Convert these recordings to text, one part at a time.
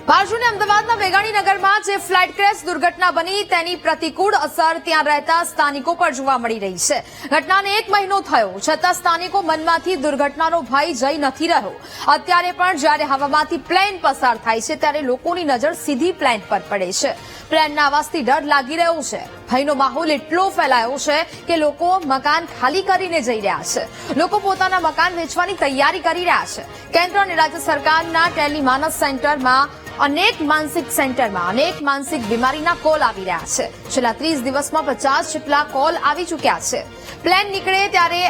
બાજુને અમદાવાદના મેઘાણીનગરમાં જે ફ્લાઇટ ક્રેશ દુર્ઘટના બની તેની પ્રતિકૂળ અસર ત્યાં રહેતા સ્થાનિકો પર જોવા મળી રહી છે. ઘટનાને 1 મહિનો થયો છતાં સ્થાનિકો મનમાંથી દુર્ઘટનાનો ભય જઈ નથી રહ્યો. અત્યારે પણ જ્યારે હવામાંથી પ્લેન પસાર થાય છે ત્યારે લોકોની નજર સીધી પ્લેન પર પડે છે. પ્લેનના અવાજથી ડર લાગી રહ્યો છે. ભયનો માહોલ એટલો ફેલાયો છે કે લોકો મકાન ખાલી કરીને જઈ રહ્યા છે. લોકો પોતાના મકાન વેચવાની તૈયારી કરી રહ્યા છે. કેન્દ્ર અને રાજ્ય સરકારના ટેલિમાનસ સેન્ટરમાં અનેક માનસિક બીમારીના કોલ આવી રહ્યા છે. છેલ્લા 30 દિવસમાં 50 જેટલા કોલ આવી ચૂક્યા છે. પ્લેન નીકળે ત્યારે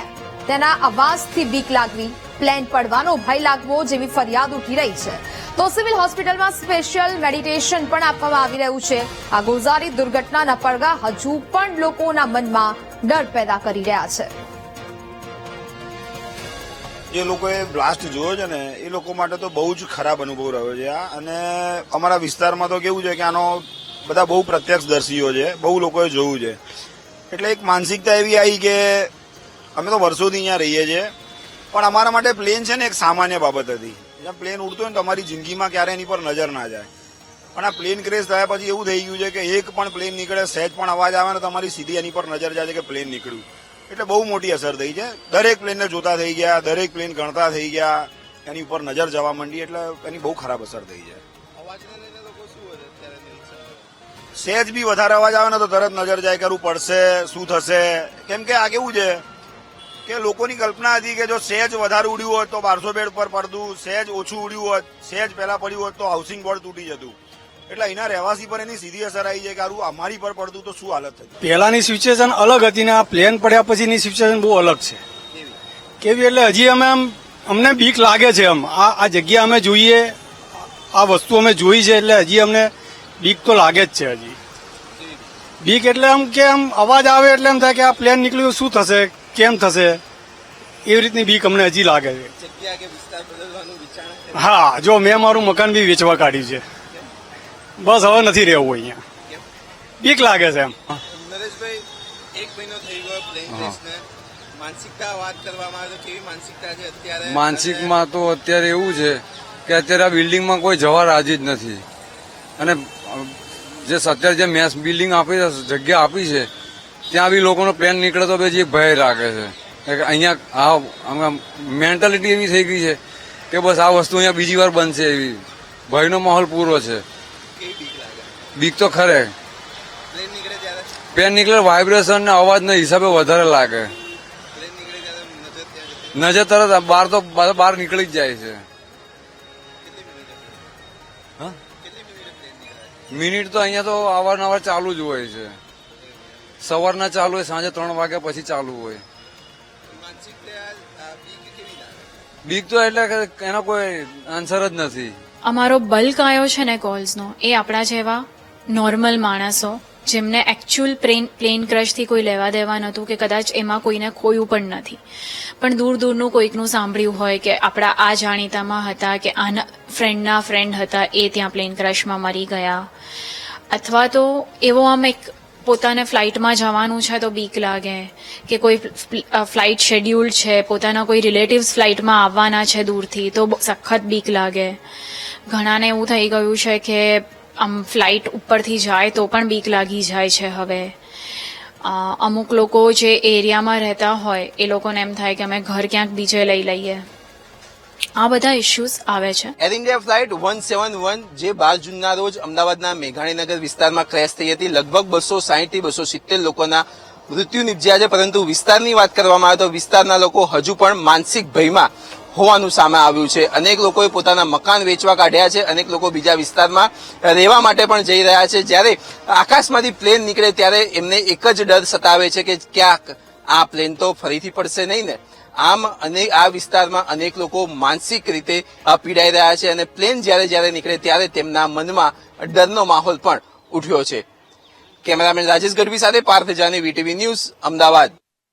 તેના અવાજથી બીક લાગવી, પ્લેન પડવાનો ભય લાગવો જેવી ફરિયાદ ઉઠી રહી છે. તો સિવિલ હોસ્પિટલમાં સ્પેશિયલ મેડિટેશન પણ આપવામાં આવી રહ્યું છે. આ ગોઝારી દુર્ઘટનાના પડઘા હજુ પણ લોકોના મનમાં ડર પેદા કરી રહ્યા છે. જે લોકોએ બ્લાસ્ટ જોયો છે ને એ લોકો માટે તો બહુ જ ખરાબ અનુભવ રહ્યો છે આ. અને અમારા વિસ્તારમાં તો કેવું છે કે આનો બધા બહુ પ્રત્યક્ષદર્શીઓ છે, બહુ લોકોએ જોયું છે. એટલે એક માનસિકતા એવી આવી કે અમે તો વર્ષોથી અહીંયા રહીએ છીએ, પણ અમારા માટે પ્લેન છે ને એક સામાન્ય બાબત હતી. જ્યાં પ્લેન ઉડતું હોય ને તમારી જિંદગીમાં ક્યારે એની પર નજર ના જાય. પણ આ પ્લેન ક્રેશ થયા પછી એવું થઈ ગયું છે કે એક પણ પ્લેન નીકળે, સહેજ પણ અવાજ આવે ને તમારી સીધી એની પર નજર જાય છે કે પ્લેન નીકળ્યું. એટલે બહુ મોટી અસર થઈ છે. દરેક પ્લેનને જોતા થઈ ગયા, દરેક પ્લેન ગણતા થઈ ગયા, એની ઉપર નજર જવા માંડી. એટલે એની બહુ ખરાબ અસર થઈ છે. સહેજ બી વધારે અવાજ આવે ને તો તરત નજર જાય કરવું પડશે, શું થશે. કેમ કે આ કેવું છે કે લોકોની કલ્પના હતી કે જો સહેજ વધારે ઉડ્યું હોત તો 1200 બેડ પર પડતું, સહેજ ઓછું ઉડ્યું હોત, સહેજ પહેલા પડ્યું હોત તો હાઉસિંગ બોર્ડ તૂટી જતું. એટલે અહીંના રહેવાસી પર એની સીધી અસર આવી છે કે આરું અમારી પર પડતું તો શું હાલત થઈ. પહેલાની સિચ્યુએશન અલગ હતી ને આ પ્લેન પડ્યા પછીની સિચ્યુએશન બહુ અલગ છે. કેવી એટલે હજી અમને બીક લાગે છે. આ જગ્યા અમે જોઈએ, આ વસ્તુ અમે જોઈ છે એટલે હજી અમને બીક તો લાગે જ છે. હજી બીક એટલે અવાજ આવે એટલે એમ થાય કે આ પ્લેન નીકળ્યું શું થશે, કેમ થશે, એવી રીતની બીક અમને હજી લાગે છે. હા, જો મેં મારું મકાન બી વેચવા કાઢ્યું છે. બસ હવે નથી રહેવું અહીંયા, બીક લાગે છે. નરેશભાઈ, 1 મહિનો થઈ ગયો પ્લેન ક્રેશને. માનસિકતા વાત કરવામાં આવે તો કેવી માનસિકતા છે અત્યારે? માનસિકમાં તો અત્યારે એવું છે કે અત્યારે આ બિલ્ડિંગમાં કોઈ જવા રાજી જ નથી. અને જે અત્યારે જે મેસ બિલ્ડિંગ આપી છે, જગ્યા આપી છે, ત્યાં બી લોકોનો પ્લેન નીકળે તો પછી ભય રાખે છે. અહીંયા મેન્ટાલિટી એવી થઈ ગઈ છે કે બસ આ વસ્તુ અહીંયા બીજી વાર બનશે એવી ભયનો માહોલ પૂરો છે. બીક તો ખરે. પ્લેન નીકળે વાઇબ્રેશન ને અવાજના હિસાબે વધારે લાગે. નજર તરત બહાર નીકળી જ જાય છે. મિનિટ તો અહીંયા તો અવારનવાર ચાલુ જ હોય છે. સવારના ચાલુ હોય, સાંજે 3 વાગ્યા પછી ચાલુ હોય. બીક તો એટલે એનો કોઈ આન્સર જ નથી. અમારો બલ્ક આવ્યો છે ને કોલ્સનો, એ આપણા જેવા નોર્મલ માણસો જેમને એકચ્યુઅલ પ્લેન ક્રશથી કોઈ લેવા દેવા નહોતું કે કદાચ એમાં કોઈને ખોયું પણ નથી, પણ દૂર દૂરનું કોઈકનું સાંભળ્યું હોય કે આપણા આ જાણીતામાં હતા કે આના ફ્રેન્ડના ફ્રેન્ડ હતા, એ ત્યાં પ્લેન ક્રશમાં મરી ગયા. અથવા તો એવો એક પોતાને ફ્લાઇટમાં જવાનું છે તો બીક લાગે કે કોઈ ફ્લાઇટ શેડ્યુલ્ડ છે, પોતાના કોઈ રિલેટિવ્સ ફ્લાઇટમાં આવવાના છે દૂરથી તો સખત બીક લાગે. ઘણાને એવું થઈ ગયું છે કે ફ્લાઇટ ઉપરથી જાય તો પણ બીક લાગી જાય છે. હવે અમુક લોકો જે એરિયામાં રહેતા હોય એ લોકોને એમ થાય કે અમે ઘર ક્યાંક બીજે લઈ લઈએ. આ બધા ઇશ્યુઝ આવે છે. એર ઇન્ડિયા ફ્લાઇટ 171 જે 12 જૂનના રોજ અમદાવાદના મેઘાણીનગર વિસ્તારમાં ક્રેશ થઈ હતી, લગભગ 260 થી 270 લોકોના મૃત્યુ નિપજ્યા છે. પરંતુ વિસ્તારની વાત કરવામાં આવે તો વિસ્તારના લોકો હજુ પણ માનસિક ભયમાં હોવાનું સામે આવ્યું છે. અનેક લોકોએ પોતાના મકાન વેચવા કાઢ્યા છે, અનેક લોકો બીજા વિસ્તારમાં રહેવા માટે પણ જઈ રહ્યા છે. જ્યારે આકાશમાંથી પ્લેન નીકળે ત્યારે એમને એક જ ડર સતાવે છે કે ક્યાંક આ પ્લેન તો ફરીથી પડશે નહીં ને. આમ આ વિસ્તારમાં અનેક લોકો માનસિક રીતે પીડાઈ રહ્યા છે અને પ્લેન જ્યારે નીકળે ત્યારે તેમના મનમાં ડરનો માહોલ પણ ઉઠ્યો છે. કેમેરામેન રાજેશ ગઢવી સાથે પાર્થ જાની, વીટીવી ન્યૂઝ, અમદાવાદ.